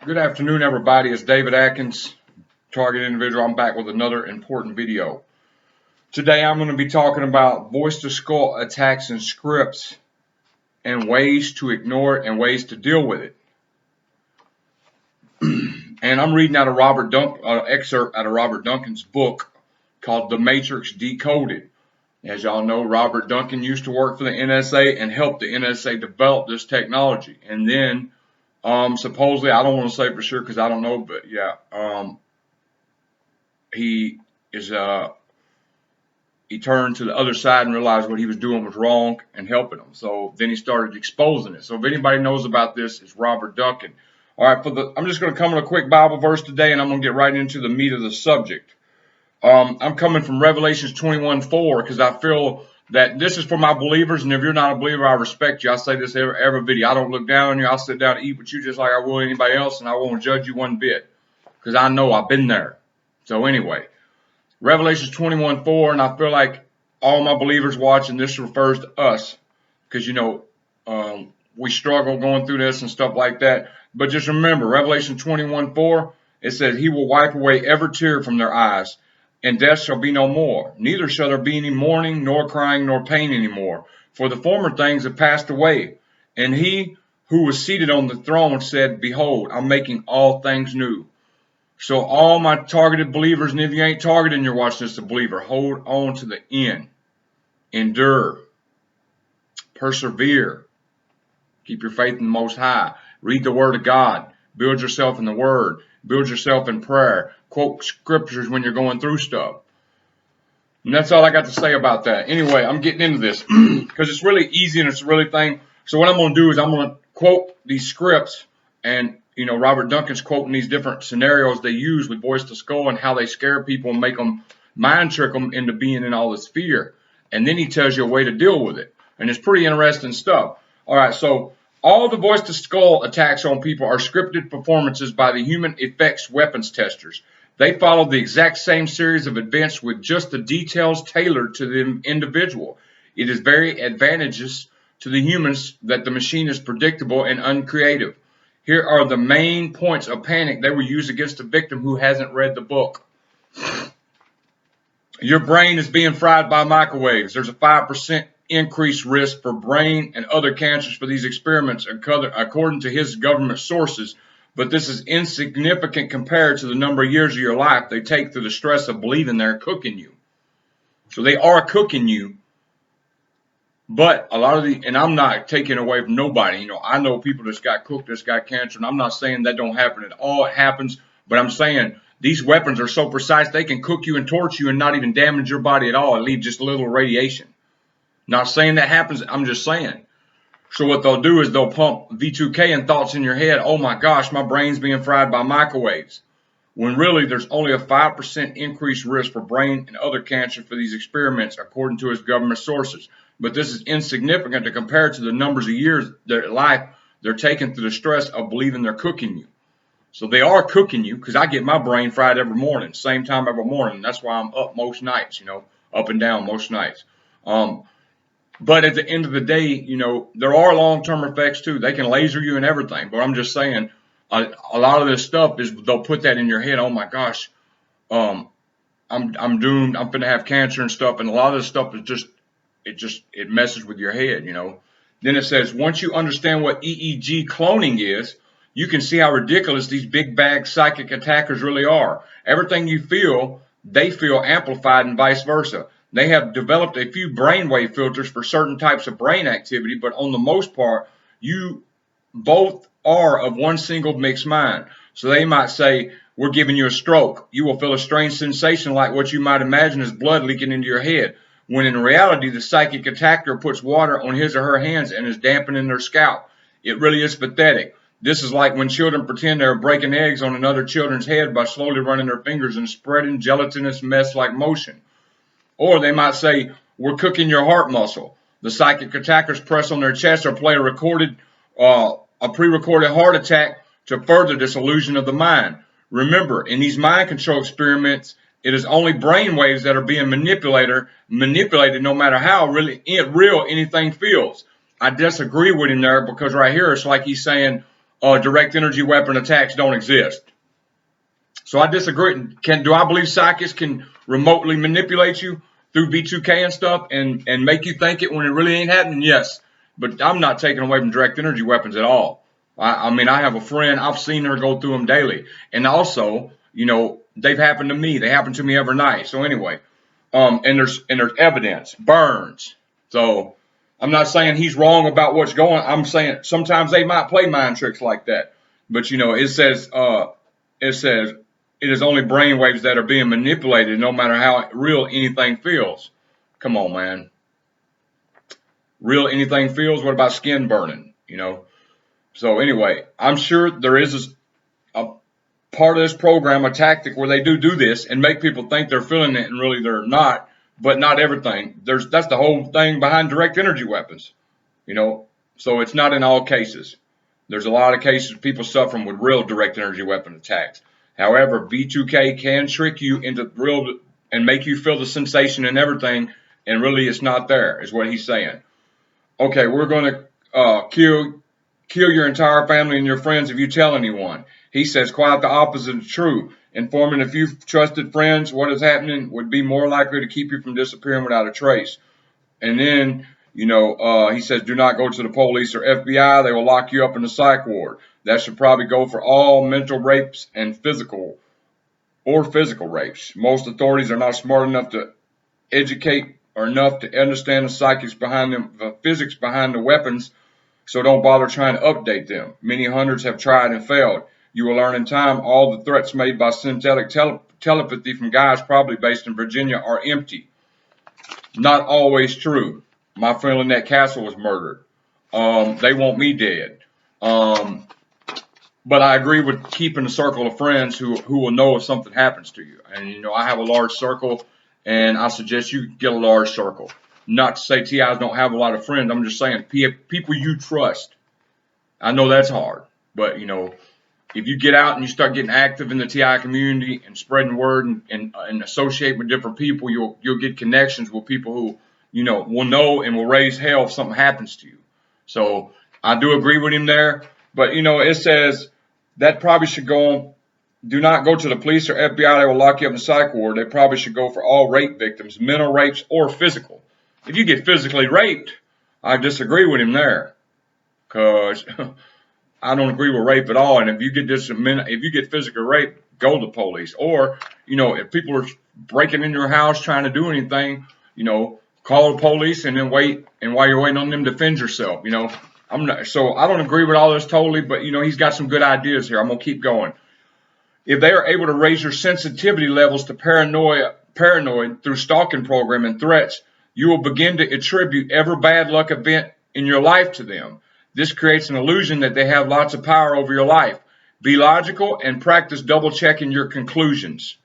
Good afternoon, everybody. It's David Atkins, Target Individual. I'm back with another important video. Today, I'm going to be talking about voice-to-skull attacks and scripts and ways to ignore it and ways to deal with it. And I'm reading out a excerpt out of Robert Duncan's book called The Matrix Decoded. As y'all know, Robert Duncan used to work for the NSA and helped the NSA develop this technology. And then supposedly, I don't want to say for sure because I don't know, but yeah, he turned to the other side and realized what he was doing was wrong and helping them. So then he started exposing it. So if anybody knows about this, it's Robert Duncan. All right, I'm just going to come with a quick Bible verse today, and I'm going to get right into the meat of the subject. I'm coming from Revelations 21:4 because I feel that this is for my believers, and if you're not a believer, I respect you. I say this every video. I don't look down on you. I'll sit down and eat with you just like I will anybody else, and I won't judge you one bit because I know I've been there. So anyway, Revelations 21:4, and I feel like all my believers watching, this refers to us because, you know, we struggle going through this and stuff like that. But just remember, Revelation 21:4, it says, He will wipe away every tear from their eyes, and death shall be no more. Neither shall there be any mourning, nor crying, nor pain anymore. For the former things have passed away. And he who was seated on the throne said, Behold, I'm making all things new. So all my targeted believers, and if you ain't targeted and you're watching this, a believer, hold on to the end. Endure. Persevere. Keep your faith in the Most High. Read the Word of God. Build yourself in the Word. Build yourself in prayer. Quote scriptures when you're going through stuff. And that's all I got to say about that. Anyway, I'm getting into this because it's really easy and it's a really thing. So what I'm going to do is I'm going to quote these scripts, and you know, Robert Duncan's quoting these different scenarios they use with voice to skull and how they scare people and make them mind trick them into being in all this fear. And then he tells you a way to deal with it. And it's pretty interesting stuff. All right, so all the voice to skull attacks on people are scripted performances by the human effects weapons testers. They follow the exact same series of events with just the details tailored to the individual. It is very advantageous to the humans that the machine is predictable and uncreative. Here are the main points of panic they will use against a victim who hasn't read the book. Your brain is being fried by microwaves. There's a 5% increased risk for brain and other cancers for these experiments, according to his government sources. But this is insignificant compared to the number of years of your life they take through the stress of believing they're cooking you. So they are cooking you. But a lot of and I'm not taking away from nobody. You know, I know people that's got cooked, that's got cancer, and I'm not saying that don't happen at all. It happens. But I'm saying these weapons are so precise, they can cook you and torch you and not even damage your body at all and leave just a little radiation. Not saying that happens. I'm just saying. So what they'll do is they'll pump V2K and thoughts in your head. Oh my gosh, my brain's being fried by microwaves. When really there's only a 5% increased risk for brain and other cancer for these experiments, according to his government sources. But this is insignificant to compare to the numbers of years their life they're taking through the stress of believing they're cooking you. So they are cooking you, because I get my brain fried every morning, same time every morning. That's why I'm up most nights, you know, up and down most nights. But at the end of the day, you know, there are long-term effects too. They can laser you and everything. But I'm just saying, a lot of this stuff is they'll put that in your head. Oh my gosh, I'm doomed. I'm gonna have cancer and stuff. And a lot of this stuff is it messes with your head, you know. Then it says, once you understand what EEG cloning is, you can see how ridiculous these big bag psychic attackers really are. Everything you feel, they feel amplified and vice versa. They have developed a few brainwave filters for certain types of brain activity, but on the most part, you both are of one single mixed mind. So they might say, we're giving you a stroke. You will feel a strange sensation like what you might imagine is blood leaking into your head, when in reality, the psychic attacker puts water on his or her hands and is dampening their scalp. It really is pathetic. This is like when children pretend they're breaking eggs on another children's head by slowly running their fingers and spreading gelatinous mess-like motion. Or they might say, we're cooking your heart muscle. The psychic attackers press on their chest or play a pre-recorded heart attack to further this illusion of the mind. Remember, in these mind control experiments, it is only brain waves that are being manipulated no matter how real anything feels. I disagree with him there because right here it's like he's saying, direct energy weapon attacks don't exist. So I disagree. Do I believe psychics can remotely manipulate you through V2K and stuff and make you think it when it really ain't happening? Yes. But I'm not taking away from direct energy weapons at all. I mean, I have a friend, I've seen her go through them daily. And also, you know, they've happened to me. They happen to me every night. So anyway, and there's evidence, burns. So I'm not saying he's wrong about what's going on. I'm saying sometimes they might play mind tricks like that. But you know, it says it is only brainwaves that are being manipulated, no matter how real anything feels. Come on, man. Real anything feels? What about skin burning? You know. So anyway, I'm sure there is a part of this program, a tactic where they do this and make people think they're feeling it and really they're not. But not everything. That's the whole thing behind direct energy weapons. You know. So it's not in all cases. There's a lot of cases of people suffering with real direct energy weapon attacks. However, V2K can trick you into real and make you feel the sensation and everything, and really it's not there, is what he's saying. Okay, we're going to kill your entire family and your friends if you tell anyone. He says quite the opposite is true. Informing a few trusted friends what is happening would be more likely to keep you from disappearing without a trace. And then, you know, he says do not go to the police or FBI. They will lock you up in the psych ward. That should probably go for all mental rapes and physical rapes. Most authorities are not smart enough to educate or enough to understand the psychics behind them, the physics behind the weapons, so don't bother trying to update them. Many hunters have tried and failed. You will learn in time all the threats made by synthetic telepathy from guys probably based in Virginia are empty. Not always true. My friend Lynette Castle was murdered. They want me dead. But I agree with keeping a circle of friends who will know if something happens to you. And, you know, I have a large circle, and I suggest you get a large circle. Not to say TIs don't have a lot of friends. I'm just saying people you trust. I know that's hard. But, you know, if you get out and you start getting active in the TI community and spreading word and associate with different people, you'll get connections with people who, you will know and will raise hell if something happens to you. So I do agree with him there. But, it says that probably should go on. Do not go to the police or FBI. They will lock you up in the psych ward. They probably should go for all rape victims, mental rapes or physical. If you get physically raped, I disagree with him there, because I don't agree with rape at all. And if you get physically raped, go to the police. Or, if people are breaking in your house trying to do anything, call the police and then wait. And while you're waiting on them, defend yourself. So I don't agree with all this totally, but he's got some good ideas here. I'm gonna keep going. If they are able to raise your sensitivity levels to paranoid through stalking program and threats, you will begin to attribute every bad luck event in your life to them. This creates an illusion that they have lots of power over your life. Be logical and practice double checking your conclusions.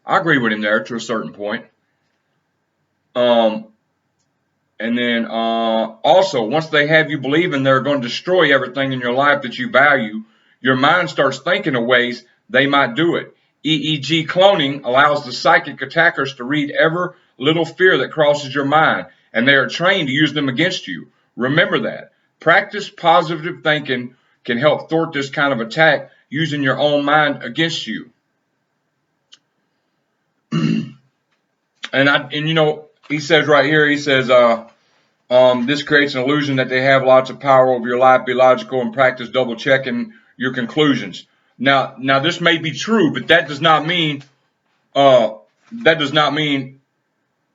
I agree with him there to a certain point. And then also, once they have you believing they're going to destroy everything in your life that you value, your mind starts thinking of ways they might do it. EEG cloning allows the psychic attackers to read every little fear that crosses your mind, and they are trained to use them against you. Remember that. Practice positive thinking can help thwart this kind of attack using your own mind against you. He says right here, he says, this creates an illusion that they have lots of power over your life. Be logical and practice double checking your conclusions. Now this may be true, but that does not mean, oh,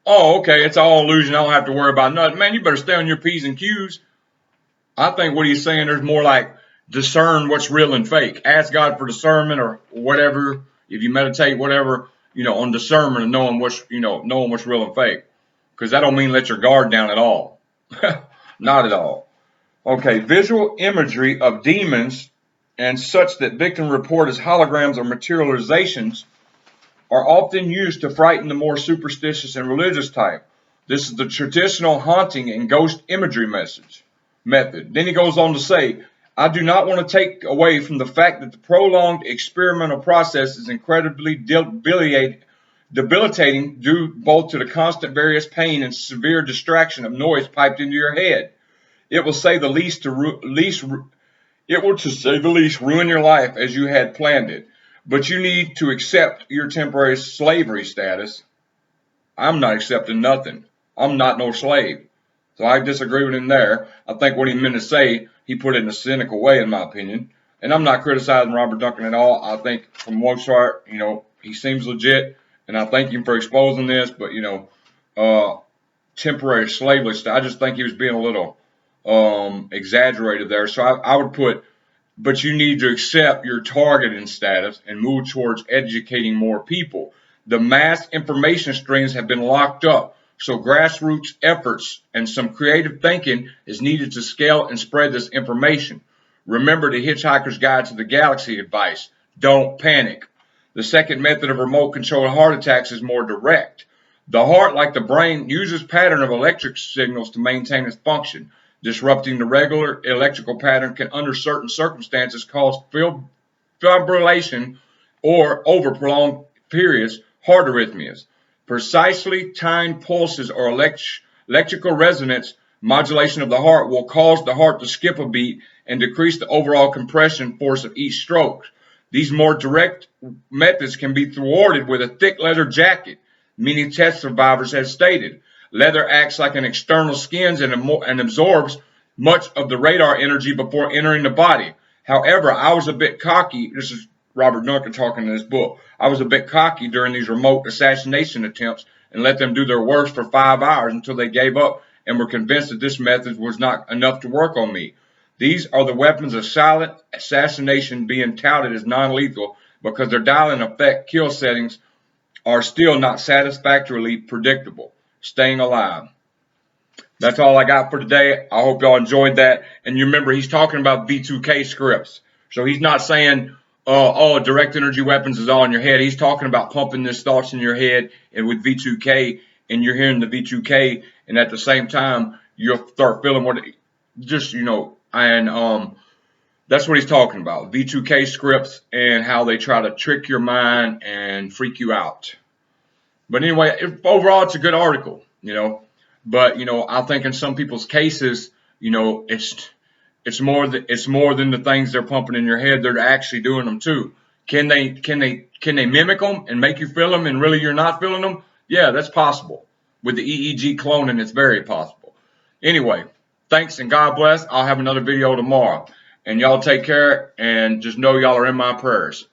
okay, it's all illusion. I don't have to worry about nothing. Man, you better stay on your P's and Q's. I think what he's saying, there's more like discern what's real and fake. Ask God for discernment or whatever. If you meditate, whatever, on discernment and knowing what's real and fake. Because that don't mean let your guard down at all. Not at all. Okay, visual imagery of demons and such that victims report as holograms or materializations are often used to frighten the more superstitious and religious type. This is the traditional haunting and ghost imagery method. Then he goes on to say, I do not want to take away from the fact that the prolonged experimental process is incredibly debilitating due both to the constant various pain and severe distraction of noise piped into your head. It will say the least It will, to say the least, ruin your life as you had planned it. But you need to accept your temporary slavery status. I'm not accepting nothing. I'm not no slave. So I disagree with him there. I think what he meant to say, he put it in a cynical way, in my opinion. And I'm not criticizing Robert Duncan at all. I think, from most part, he seems legit, and I thank him for exposing this. But temporary slavery, I just think he was being a little exaggerated there. So I would put, but you need to accept your targeting status and move towards educating more people. The mass information streams have been locked up, so grassroots efforts and some creative thinking is needed to scale and spread this information. Remember the Hitchhiker's Guide to the Galaxy advice: don't panic. The second method of remote controlled heart attacks is more direct. The heart, like the brain, uses pattern of electric signals to maintain its function. Disrupting the regular electrical pattern can, under certain circumstances, cause fibrillation or, over prolonged periods, heart arrhythmias. Precisely timed pulses or electrical resonance modulation of the heart will cause the heart to skip a beat and decrease the overall compression force of each stroke. These more direct methods can be thwarted with a thick leather jacket. Many test survivors have stated. Leather acts like an external skin and absorbs much of the radar energy before entering the body. However, I was a bit cocky. This is Robert Duncan talking in this book. I was a bit cocky during these remote assassination attempts and let them do their worst for 5 hours until they gave up and were convinced that this method was not enough to work on me. These are the weapons of silent assassination being touted as non-lethal because their dial-in effect kill settings are still not satisfactorily predictable. Staying alive. That's all I got for today. I hope y'all enjoyed that. And you remember, he's talking about V2K scripts. So he's not saying, direct energy weapons is all in your head. He's talking about pumping this thoughts in your head and with V2K, and you're hearing the V2K, and at the same time, you'll start feeling that's what he's talking about. V2K scripts and how they try to trick your mind and freak you out. But anyway, overall, it's a good article, But I think in some people's cases, it's more than the things they're pumping in your head. They're actually doing them too. Can they mimic them and make you feel them, and really you're not feeling them? Yeah, that's possible. With the EEG cloning, it's very possible. Anyway, thanks and God bless. I'll have another video tomorrow. And y'all take care, and just know y'all are in my prayers.